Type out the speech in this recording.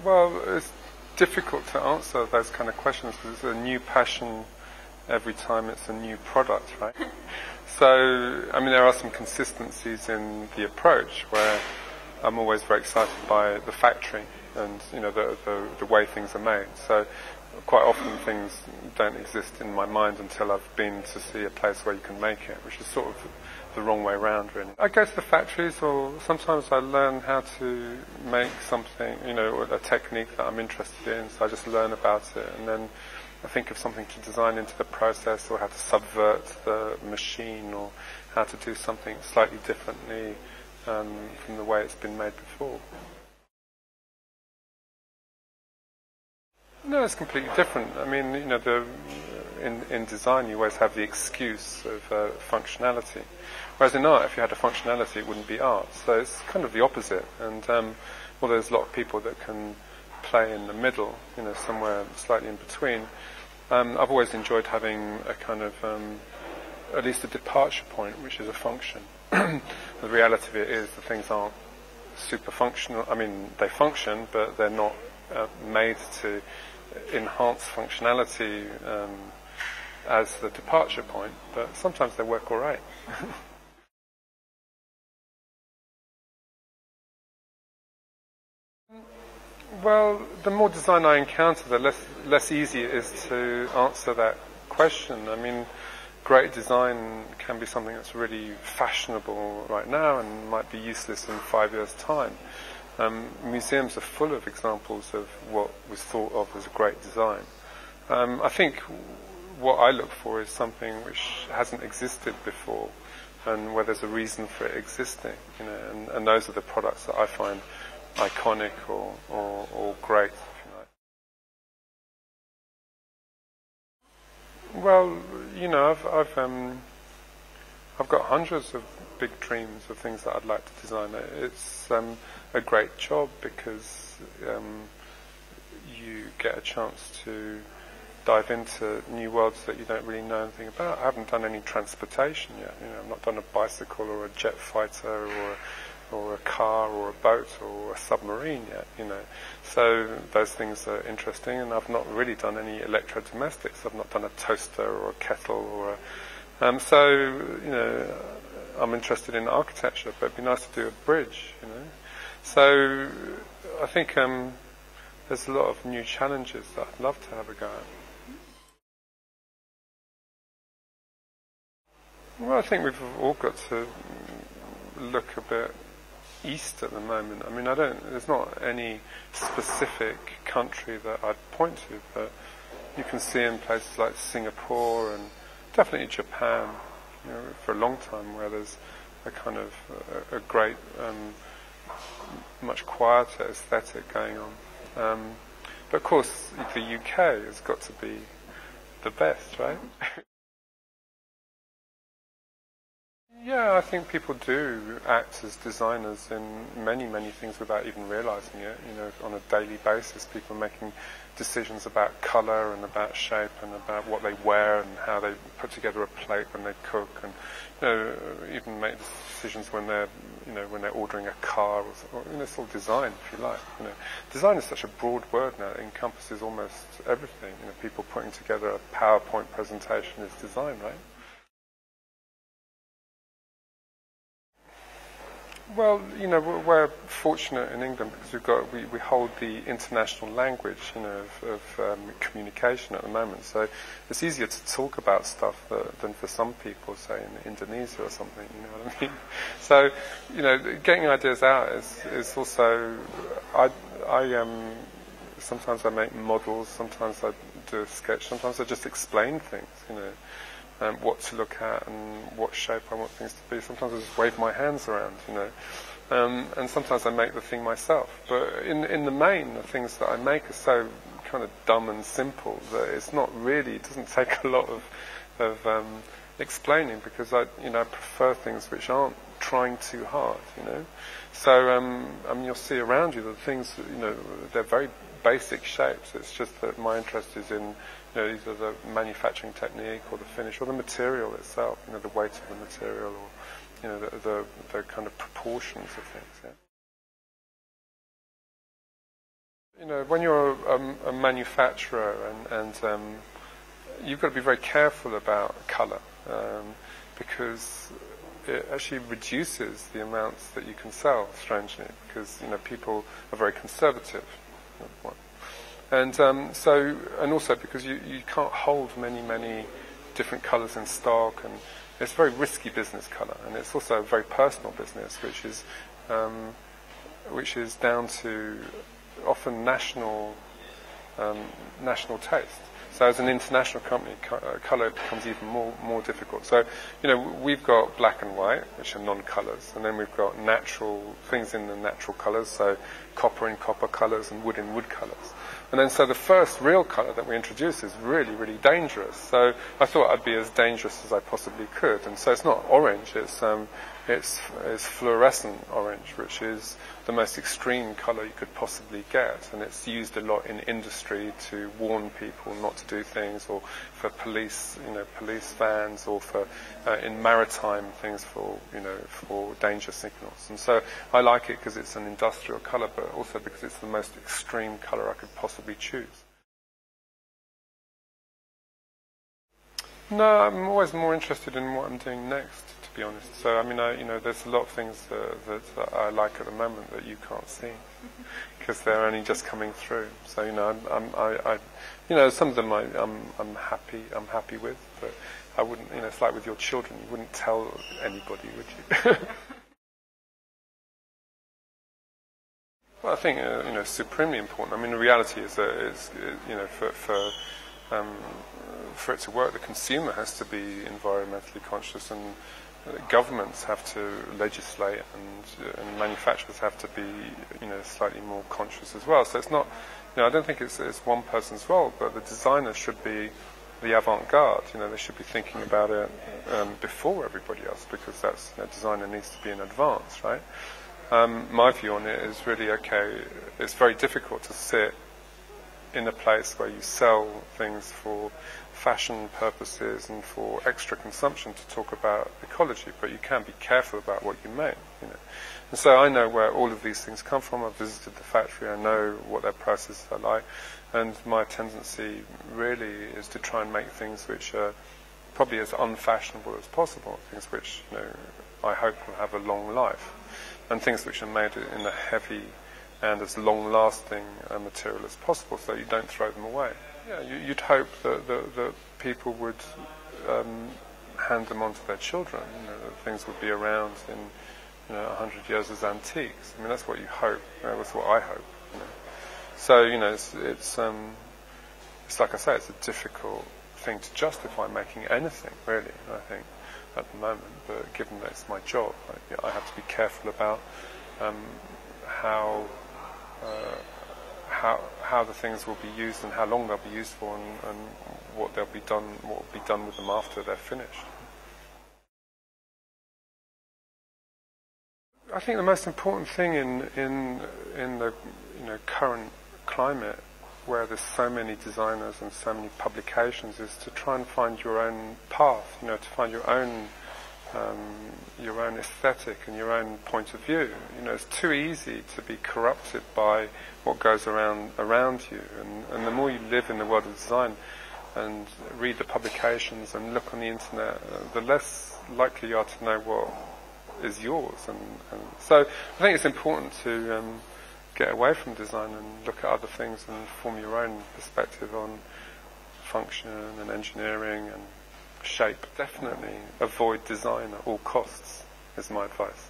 Well, it's difficult to answer those kind of questions because it's a new passion every time it's a new product, right? So, I mean, there are some consistencies in the approach where I'm always very excited by the factory and, you know, the way things are made. So quite often things don't exist in my mind until I've been to see a place where you can make it, which is sort of the wrong way around, really. I go to the factories, or sometimes I learn how to make something, you know, a technique that I'm interested in, so I just learn about it, and then I think of something to design into the process, or how to subvert the machine, or how to do something slightly differently from the way it's been made before. No, it's completely different. I mean, you know, in design you always have the excuse of functionality. Whereas in art, if you had a functionality, it wouldn't be art. So it's kind of the opposite. And well, there's a lot of people that can play in the middle, you know, somewhere slightly in between. I've always enjoyed having a kind of, at least a departure point, which is a function. The reality of it is that things aren't super functional. I mean, they function, but they're not made to enhance functionality as the departure point, but sometimes they work all right. Well, the more design I encounter, the less easy it is to answer that question. I mean, great design can be something that's really fashionable right now and might be useless in 5 years' time. Museums are full of examples of what was thought of as a great design. I think what I look for is something which hasn't existed before, and where there's a reason for it existing. You know, and those are the products that I find iconic or great, if you like. Well, you know, I've got hundreds of big dreams of things that I'd like to design. It's a great job because you get a chance to dive into new worlds that you don't really know anything about. I haven't done any transportation yet. You know, I've not done a bicycle or a jet fighter or a car or a boat or a submarine yet. You know, so those things are interesting. And I've not really done any electrodomestics. I've not done a toaster or a kettle or a so, you know, I'm interested in architecture, but it'd be nice to do a bridge, you know. So I think there's a lot of new challenges that I'd love to have a go at. Well, I think we've all got to look a bit east at the moment. I mean, there's not any specific country that I'd point to, but you can see in places like Singapore and definitely Japan, you know, for a long time, where there's a kind of a great, much quieter aesthetic going on. But of course, the UK has got to be the best, right? Yeah, I think people do act as designers in many, many things without even realizing it. You know, on a daily basis, people are making decisions about color and about shape and about what they wear and how they put together a plate when they cook, and you know, even make decisions when they're, you know, when they're ordering a car. Or you know, it's all design, if you like. You know, design is such a broad word now; it encompasses almost everything. You know, people putting together a PowerPoint presentation is design, right? Well, you know, we're fortunate in England because we hold the international language, you know, of communication at the moment. So it's easier to talk about stuff than for some people, say in Indonesia or something. You know what I mean? So, you know, getting ideas out is also. Sometimes I make models. Sometimes I do a sketch. Sometimes I just explain things. You know. What to look at and what shape I want things to be. Sometimes I just wave my hands around, you know, and sometimes I make the thing myself. But in the main, the things that I make are so kind of dumb and simple that it doesn't take a lot of explaining, because I prefer things which aren't trying too hard, you know. So I mean, you'll see around you that things, you know, they're very basic shapes. It's just that my interest is in, you know, either the manufacturing technique or the finish or the material itself, you know, the weight of the material, or, you know, the kind of proportions of things. Yeah. You know, when you're a manufacturer and you've got to be very careful about colour because it actually reduces the amounts that you can sell, strangely, because, you know, people are very conservative. And also because you can't hold many different colours in stock, and it's a very risky business, colour, and it's also a very personal business, which is down to often national taste. So as an international company, colour becomes even more difficult. So, you know, we've got black and white, which are non-colours, and then we've got natural things in the natural colours, so copper in copper colours and wood in wood colours. And then so the first real colour that we introduce is really dangerous. So I thought I'd be as dangerous as I possibly could. And so it's not orange, it's fluorescent orange, which is the most extreme colour you could possibly get. And it's used a lot in industry to warn people not to do things, or for police vans, or for in maritime things for danger signals. And so I like it because it's an industrial colour, but also because it's the most extreme colour I could possibly choose. No, I'm always more interested in what I'm doing next, to be honest. So, I mean, there's a lot of things that I like at the moment that you can't see because they're only just coming through. So, some of them I'm happy with, but I wouldn't. It's like with your children, you wouldn't tell anybody, would you? Well, I think supremely important. I mean, the reality is that for it to work, the consumer has to be environmentally conscious, and governments have to legislate, and manufacturers have to be slightly more conscious as well. So it's not, I don't think it's one person's role, but the designers should be the avant-garde. They should be thinking about it before everybody else, because designer needs to be in advance, right? My view on it is really, it's very difficult to sit in a place where you sell things for fashion purposes and for extra consumption to talk about ecology, but you can be careful about what you make, And so I know where all of these things come from. I've visited the factory, I know what their processes are like, and my tendency really is to try and make things which are probably as unfashionable as possible, things which, I hope will have a long life, and things which are made in a heavy and as long-lasting material as possible, so you don't throw them away. Yeah, you'd hope that people would hand them on to their children. That things would be around in 100 years as antiques. I mean, that's what you hope. That's what I hope. So it's like I say, it's a difficult thing to justify making anything, really. I think at the moment, but given that it's my job, I have to be careful about how the things will be used and how long they'll be used for, and what will be done with them after they're finished. I think the most important thing in the current climate, where there's so many designers and so many publications, is to try and find your own path. To find your own aesthetic and your own point of view. It's too easy to be corrupted by what goes around you, and the more you live in the world of design and read the publications and look on the internet, the less likely you are to know what is yours. And so I think it's important to get away from design and look at other things and form your own perspective on function and engineering and shape. Definitely avoid design at all costs, is my advice.